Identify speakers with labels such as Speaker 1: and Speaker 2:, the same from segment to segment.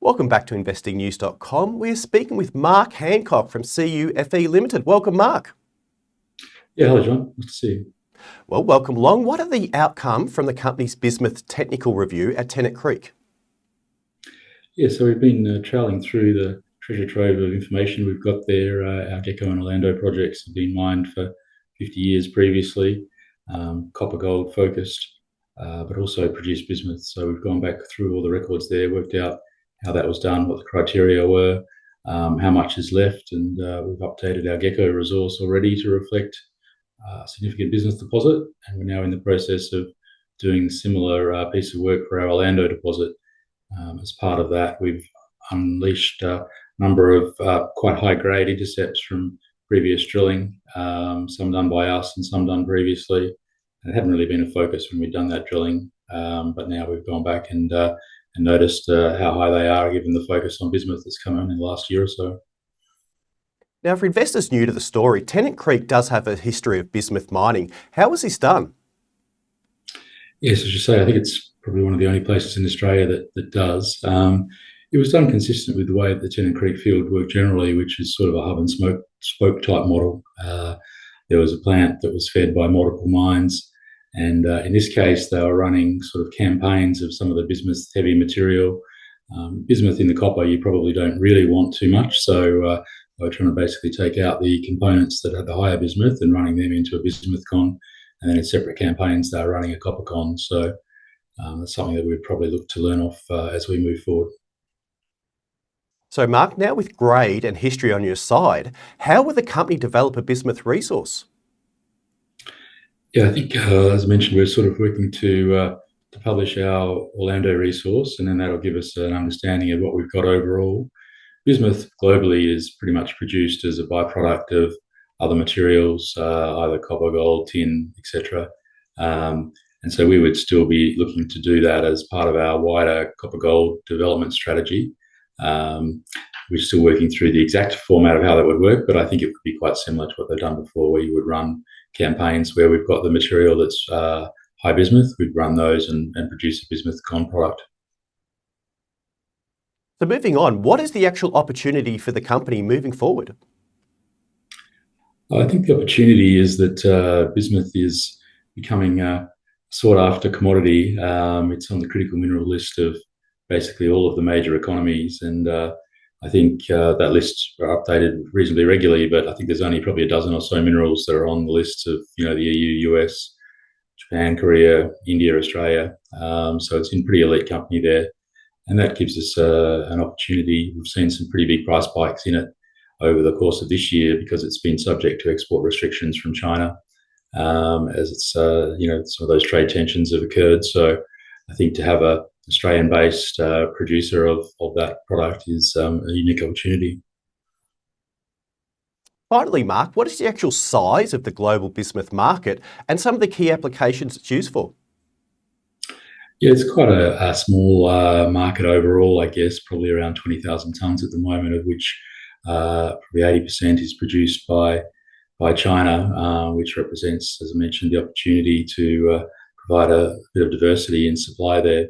Speaker 1: Welcome back to investingnews.com. We're speaking with Mark Hancock from CuFe Limited. Welcome, Mark.
Speaker 2: Yeah, hello, John. Nice to see you.
Speaker 1: Well, welcome along. What are the outcome from the company's bismuth technical review at Tennant Creek?
Speaker 2: Yeah, so we've been troweling through the treasure trove of information we've got there. Our Gecko and Orlando projects have been mined for 50 years previously, copper gold focused, but also produced bismuth. So we've gone back through all the records there, worked out how that was done, what the criteria were, how much is left, and we've updated our Gecko resource already to reflect significant bismuth deposit, and we're now in the process of doing a similar piece of work for our Orlando deposit. As part of that, we've unleashed a number of quite high-grade intercepts from previous drilling, some done by us and some done previously. And it hadn't really been a focus when we'd done that drilling, but now we've gone back and noticed how high they are, given the focus on bismuth that's come in the last year or so.
Speaker 1: Now, for investors new to the story, Tennant Creek does have a history of bismuth mining. How was this done?
Speaker 2: Yes, as you say, I think it's probably one of the only places in Australia that does. It was done consistent with the way that the Tennant Creek field worked generally, which is sort of a hub and spoke type model. There was a plant that was fed by multiple mines, and in this case, they were running sort of campaigns of some of the bismuth heavy material. Bismuth in the copper, you probably don't really want too much, so they were trying to basically take out the components that had the higher bismuth and running them into a bismuth con, and then in separate campaigns, they were running a copper con. So that's something that we'd probably look to learn off as we move forward.
Speaker 1: So, Mark, now with grade and history on your side, how will the company develop a bismuth resource?
Speaker 2: Yeah, I think, as I mentioned, we're sort of working to publish our Orlando resource, and then that'll give us an understanding of what we've got overall. Bismuth globally is pretty much produced as a byproduct of other materials, either copper, gold, tin, etc. And so we would still be looking to do that as part of our wider copper gold development strategy. We're still working through the exact format of how that would work, but I think it would be quite similar to what they've done before, where you would run campaigns where we've got the material that's high bismuth, we'd run those and produce a bismuth con product.
Speaker 1: So moving on, what is the actual opportunity for the company moving forward?
Speaker 2: I think the opportunity is that bismuth is becoming a sought-after commodity. It's on the critical mineral list of basically all of the major economies, and I think that lists are updated reasonably regularly, but I think there's only probably a dozen or so minerals that are on the list of the EU, US, Japan, Korea, India, Australia. So it's in pretty elite company there. And that gives us an opportunity. We've seen some pretty big price spikes in it over the course of this year because it's been subject to export restrictions from China, as it's some of those trade tensions have occurred. So I think to have a Australian-based producer of that product is a unique opportunity.
Speaker 1: Finally, Mark, what is the actual size of the global bismuth market and some of the key applications it's used for?
Speaker 2: Yeah, it's quite a small market overall, I guess, probably around 20,000 tonnes at the moment, of which probably 80% is produced by China, which represents, as I mentioned, the opportunity to provide a bit of diversity in supply there.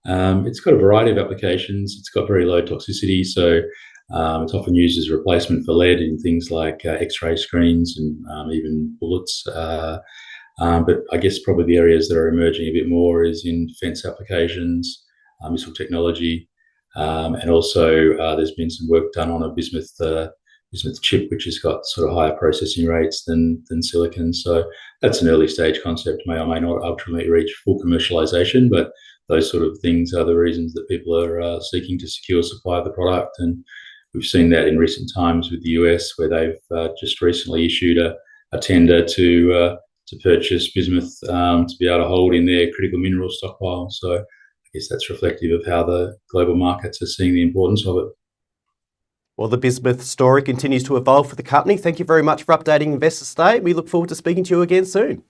Speaker 2: It's got a variety of applications. It's got very low toxicity, so it's often used as a replacement for lead in things like X-ray screens and even bullets. But I guess probably the areas that are emerging a bit more is in defence applications, missile technology, and also there's been some work done on a bismuth chip, which has got sort of higher processing rates than silicon. So that's an early stage concept, may or may not ultimately reach full commercialization, but those sort of things are the reasons that people are seeking to secure supply of the product. And we've seen that in recent times with the US, where they've just recently issued a tender to purchase bismuth to be able to hold in their critical mineral stockpile. So I guess that's reflective of how the global markets are seeing the importance of it.
Speaker 1: Well, the bismuth story continues to evolve for the company. Thank you very much for updating investors today. We look forward to speaking to you again soon.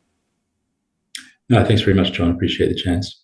Speaker 2: No, thanks very much, John. Appreciate the chance.